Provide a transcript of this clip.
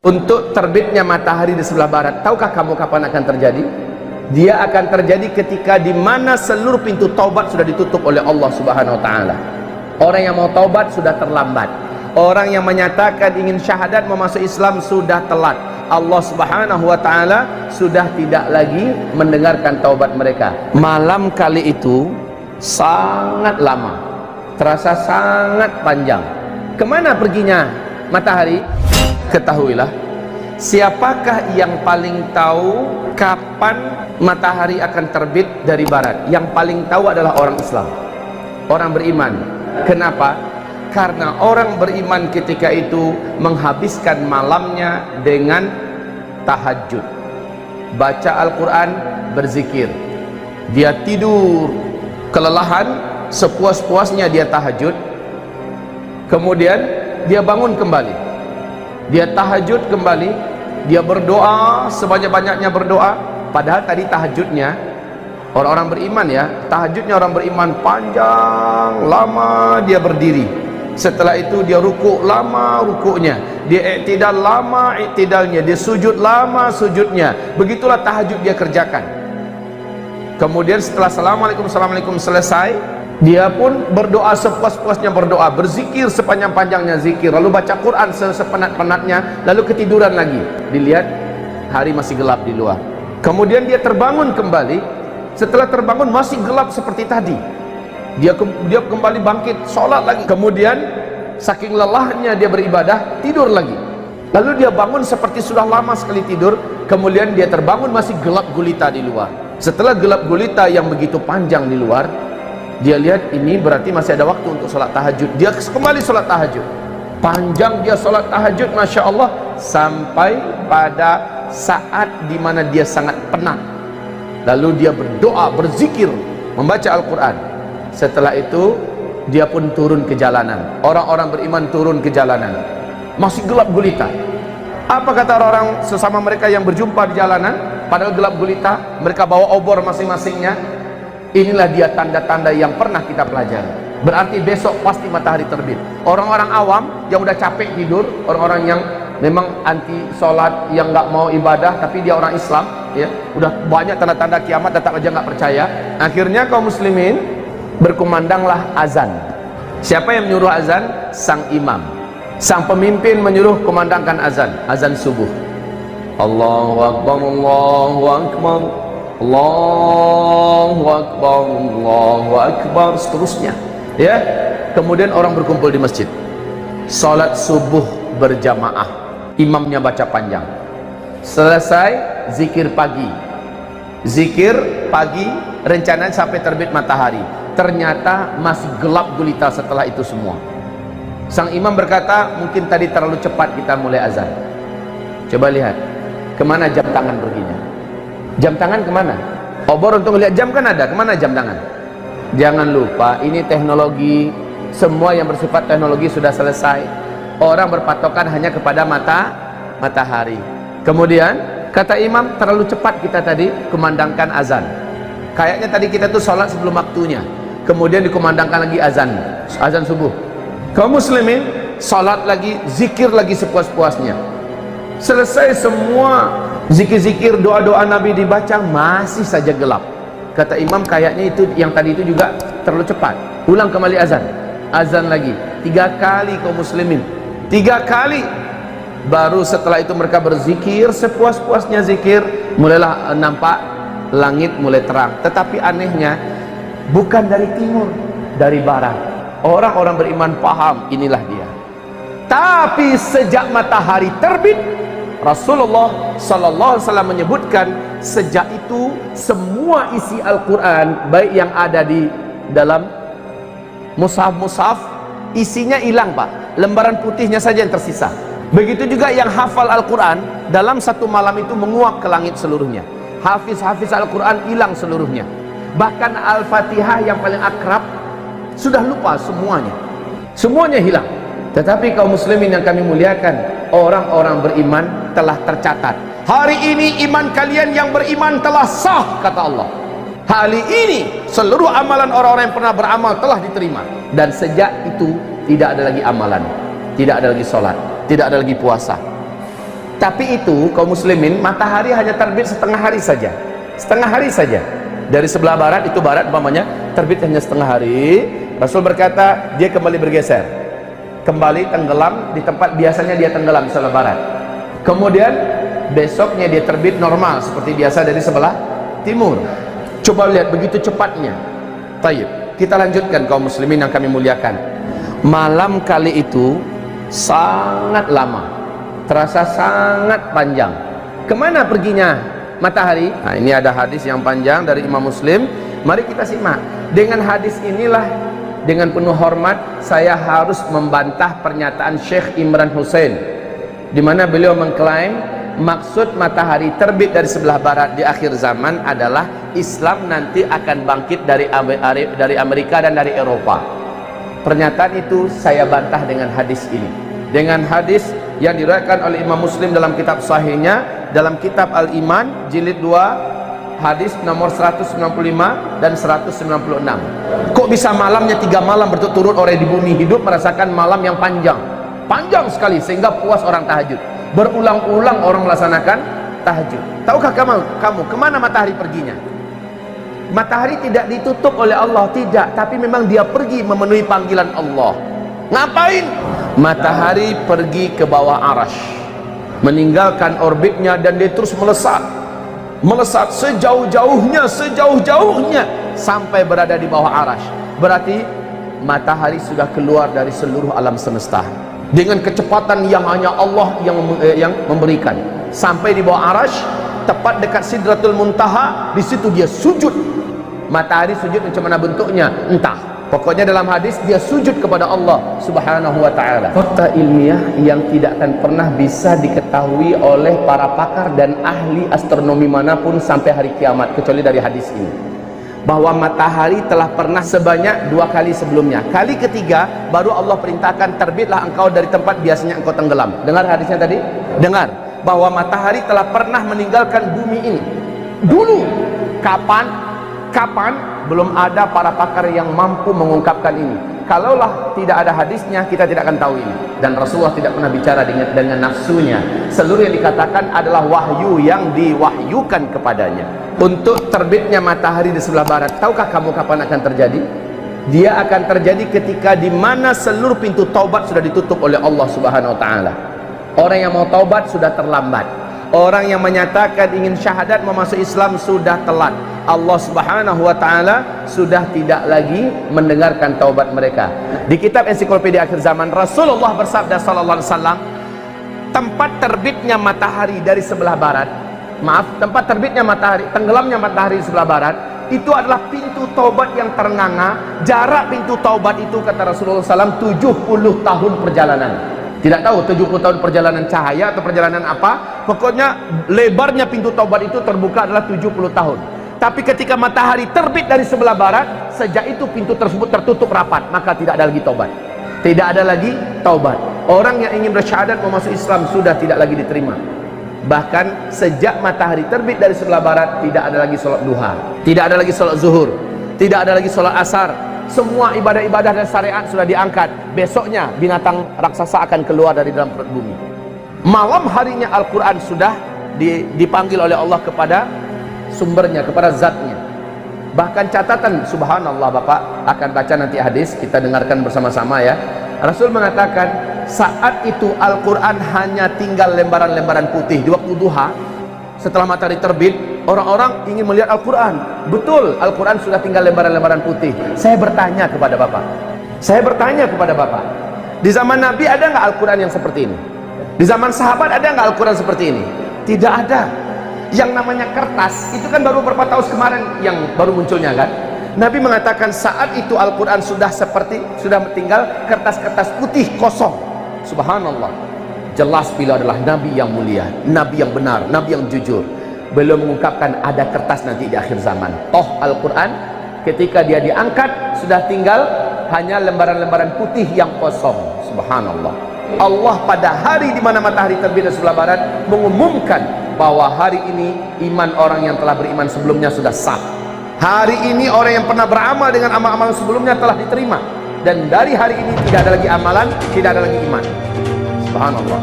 untuk terbitnya matahari di sebelah barat. Tahukah kamu kapan akan terjadi? Dia akan terjadi ketika di mana seluruh pintu taubat sudah ditutup oleh Allah Subhanahu wa taala. Orang yang mau taubat sudah terlambat. Orang yang menyatakan ingin syahadat memasuk Islam sudah telat. Allah Subhanahu wa taala sudah tidak lagi mendengarkan taubat mereka. Malam kali itu sangat lama, terasa sangat panjang. Kemana perginya matahari? Ketahuilah, siapakah yang paling tahu kapan matahari akan terbit dari barat? Yang paling tahu adalah orang Islam, orang beriman. Kenapa? Karena orang beriman ketika itu menghabiskan malamnya dengan tahajud, baca Al-Quran, berzikir. Dia tidur kelelahan, sepuas-puasnya dia tahajud, kemudian dia bangun kembali, dia tahajud kembali, dia berdoa sebanyak-banyaknya berdoa. Padahal tadi tahajudnya orang-orang beriman ya, tahajudnya orang beriman panjang, lama dia berdiri. Setelah itu dia rukuk, lama rukuknya, dia iktidal, lama iktidalnya, dia sujud, lama sujudnya. Begitulah tahajud dia kerjakan. Kemudian setelah assalamualaikum selesai, dia pun berdoa sepuas-puasnya berdoa, berzikir sepanjang-panjangnya zikir, lalu baca Quran sepenat-penatnya, lalu ketiduran lagi. Dilihat hari masih gelap di luar. Kemudian dia terbangun kembali. Setelah terbangun masih gelap seperti tadi. Dia kembali bangkit, sholat lagi. Kemudian saking lelahnya dia beribadah, tidur lagi. Lalu dia bangun seperti sudah lama sekali tidur. Kemudian dia terbangun masih gelap gulita di luar. Setelah gelap gulita yang begitu panjang di luar, dia lihat ini berarti masih ada waktu untuk sholat tahajud. Dia kembali sholat tahajud. Panjang dia sholat tahajud, Masya Allah, sampai pada saat dimana dia sangat penat. Lalu dia berdoa, berzikir, membaca Al-Quran. Setelah itu dia pun turun ke jalanan. Orang-orang beriman turun ke jalanan, masih gelap gulita. Apa kata orang-orang sesama mereka yang berjumpa di jalanan? Padahal gelap gulita, mereka bawa obor masing-masingnya. Inilah dia tanda-tanda yang pernah kita pelajari. Berarti besok pasti matahari terbit. Orang-orang awam yang udah capek tidur, orang-orang yang memang anti sholat, yang nggak mau ibadah, tapi dia orang Islam, ya, udah banyak tanda-tanda kiamat, tetap aja nggak percaya. Akhirnya kaum muslimin berkumandanglah azan. Siapa yang menyuruh azan? Sang imam, sang pemimpin menyuruh kumandangkan azan, azan subuh. Allahu Akbar, Allahu Akbar, Allahu Akbar, Allahu Akbar, seterusnya, ya. Kemudian orang berkumpul di masjid, salat subuh berjamaah, imamnya baca panjang. Selesai zikir pagi, rencananya sampai terbit matahari. Ternyata masih gelap gulita setelah itu semua. Sang imam berkata, mungkin tadi terlalu cepat kita mulai azan. Coba lihat, kemana jam tangan perginya? Jam tangan kemana? Obor untuk melihat jam kan ada, kemana jam tangan? Jangan lupa, ini teknologi, semua yang bersifat teknologi sudah selesai. Orang berpatokan hanya kepada matahari. Kemudian kata imam, terlalu cepat kita tadi kumandangkan azan. Kayaknya tadi kita tuh sholat sebelum waktunya. Kemudian dikumandangkan lagi azan subuh. Kaum muslimin sholat lagi, zikir lagi sepuas-puasnya. Selesai semua zikir-zikir, doa-doa Nabi dibaca, masih saja gelap. Kata imam, kayaknya itu yang tadi itu juga terlalu cepat. Ulang kembali azan lagi 3 kali. Kaum muslimin 3 kali. Baru setelah itu mereka berzikir sepuas-puasnya zikir, mulailah nampak langit mulai terang. Tetapi anehnya bukan dari timur, dari barat. Orang-orang beriman paham inilah dia. Tapi sejak matahari terbit, Rasulullah sallallahu alaihi wasallam menyebutkan, sejak itu semua isi Al-Quran, baik yang ada di dalam mushaf, isinya hilang, Pak. Lembaran putihnya saja yang tersisa. Begitu juga yang hafal Al-Quran, dalam satu malam itu menguap ke langit seluruhnya. Hafiz Al-Quran hilang seluruhnya. Bahkan Al-Fatihah yang paling akrab sudah lupa semuanya hilang. Tetapi kaum muslimin yang kami muliakan, orang-orang beriman telah tercatat. Hari ini iman kalian yang beriman telah sah, kata Allah. Hari ini seluruh amalan orang-orang yang pernah beramal telah diterima. Dan sejak itu tidak ada lagi amalan, tidak ada lagi sholat, tidak ada lagi puasa. Tapi itu kaum muslimin, matahari hanya terbit setengah hari saja. Setengah hari saja. Dari sebelah barat, itu barat umpamanya, terbit hanya setengah hari. Rasul berkata, dia kembali bergeser. Kembali tenggelam di tempat biasanya dia tenggelam di sebelah barat. Kemudian besoknya dia terbit normal seperti biasa dari sebelah timur. Coba lihat begitu cepatnya. Taib. Kita lanjutkan kaum muslimin yang kami muliakan. Malam kali itu sangat lama, terasa sangat panjang. Kemana perginya matahari? Nah, ini ada hadis yang panjang dari Imam Muslim. Mari kita simak. Dengan hadis inilah, dengan penuh hormat, saya harus membantah pernyataan Syekh Imran Hussein, di mana beliau mengklaim maksud matahari terbit dari sebelah barat di akhir zaman adalah Islam nanti akan bangkit dari Amerika dan dari Eropa. Pernyataan itu saya bantah dengan hadis ini, dengan hadis yang diriwayatkan oleh Imam Muslim dalam kitab sahihnya, dalam kitab Al-Iman jilid 2 hadis nomor 195 dan 196. Kok bisa malamnya 3 malam berturut-turut orang di bumi hidup merasakan malam yang panjang sekali sehingga puas orang tahajud, berulang-ulang orang melaksanakan tahajud. Tahukah kamu kemana matahari perginya? Matahari tidak ditutup oleh Allah, tidak, tapi memang dia pergi memenuhi panggilan Allah. Ngapain? Matahari pergi ke bawah arasy, meninggalkan orbitnya, dan dia terus melesat sejauh-jauhnya sampai berada di bawah arasy. Berarti matahari sudah keluar dari seluruh alam semesta dengan kecepatan yang hanya Allah yang memberikan, sampai di bawah arasy, tepat dekat Sidratul Muntaha. Di situ dia sujud. Matahari sujud macam mana bentuknya entah, pokoknya dalam hadis dia sujud kepada Allah subhanahu wa ta'ala. Fakta ilmiah yang tidak akan pernah bisa diketahui oleh para pakar dan ahli astronomi manapun sampai hari kiamat, kecuali dari hadis ini, bahwa matahari telah pernah sebanyak 2 kali sebelumnya. Kali ketiga baru Allah perintahkan, terbitlah engkau dari tempat biasanya engkau tenggelam. Dengar hadisnya tadi? Dengar bahwa matahari telah pernah meninggalkan bumi ini dulu. Kapan? Belum ada para pakar yang mampu mengungkapkan ini. Kalaulah tidak ada hadisnya, kita tidak akan tahu ini. Dan Rasulullah tidak pernah bicara dengan nafsunya. Seluruh yang dikatakan adalah wahyu yang diwahyukan kepadanya. Untuk terbitnya matahari di sebelah barat, tahukah kamu kapan akan terjadi? Dia akan terjadi ketika di mana seluruh pintu taubat sudah ditutup oleh Allah subhanahu wa ta'ala. Orang yang mau taubat sudah terlambat. Orang yang menyatakan ingin syahadat memasuk Islam sudah telat. Allah subhanahu wa ta'ala sudah tidak lagi mendengarkan taubat mereka. Di kitab Ensiklopedia Akhir Zaman, Rasulullah bersabda sallallahu alaihi wasallam, tempat terbitnya matahari dari sebelah barat, tempat terbitnya matahari, tenggelamnya matahari di sebelah barat, itu adalah pintu taubat yang ternganga. Jarak pintu taubat itu, kata Rasulullah SAW, 70 tahun perjalanan. Tidak tahu 70 tahun perjalanan cahaya atau perjalanan apa, pokoknya lebarnya pintu taubat itu terbuka adalah 70 tahun. Tapi ketika matahari terbit dari sebelah barat, sejak itu pintu tersebut tertutup rapat, maka tidak ada lagi taubat. Tidak ada lagi taubat. Orang yang ingin bersyahadat mau masuk Islam sudah tidak lagi diterima. Bahkan sejak matahari terbit dari sebelah barat, tidak ada lagi sholat duha, tidak ada lagi sholat zuhur, tidak ada lagi sholat asar. Semua ibadah-ibadah dan syariat sudah diangkat. Besoknya binatang raksasa akan keluar dari dalam perut bumi. Malam harinya Al-Quran sudah dipanggil oleh Allah kepada sumbernya, kepada zatnya. Bahkan catatan, subhanallah, Bapak akan baca nanti hadis, kita dengarkan bersama-sama ya. Rasul mengatakan saat itu Al-Quran hanya tinggal lembaran-lembaran putih. Di waktu duha, setelah matahari terbit, orang-orang ingin melihat Al-Quran. Betul, Al-Quran sudah tinggal lembaran-lembaran putih. Saya bertanya kepada Bapak, di zaman Nabi ada nggak Al-Quran yang seperti ini? Di zaman sahabat ada nggak Al-Quran seperti ini? Tidak ada. Yang namanya kertas itu kan baru beberapa tahun kemarin yang baru munculnya kan. Nabi mengatakan saat itu Al-Quran sudah tinggal kertas-kertas putih kosong. Subhanallah, jelas beliau adalah Nabi yang mulia, Nabi yang benar, Nabi yang jujur. Beliau mengungkapkan ada kertas nanti di akhir zaman. Toh Al-Quran ketika dia diangkat sudah tinggal hanya lembaran-lembaran putih yang kosong. Subhanallah. Allah pada hari di mana matahari terbit dari sebelah barat mengumumkan bahwa hari ini iman orang yang telah beriman sebelumnya sudah sah. Hari ini orang yang pernah beramal dengan amal-amal sebelumnya telah diterima. Dan dari hari ini tidak ada lagi amalan, tidak ada lagi iman. Subhanallah.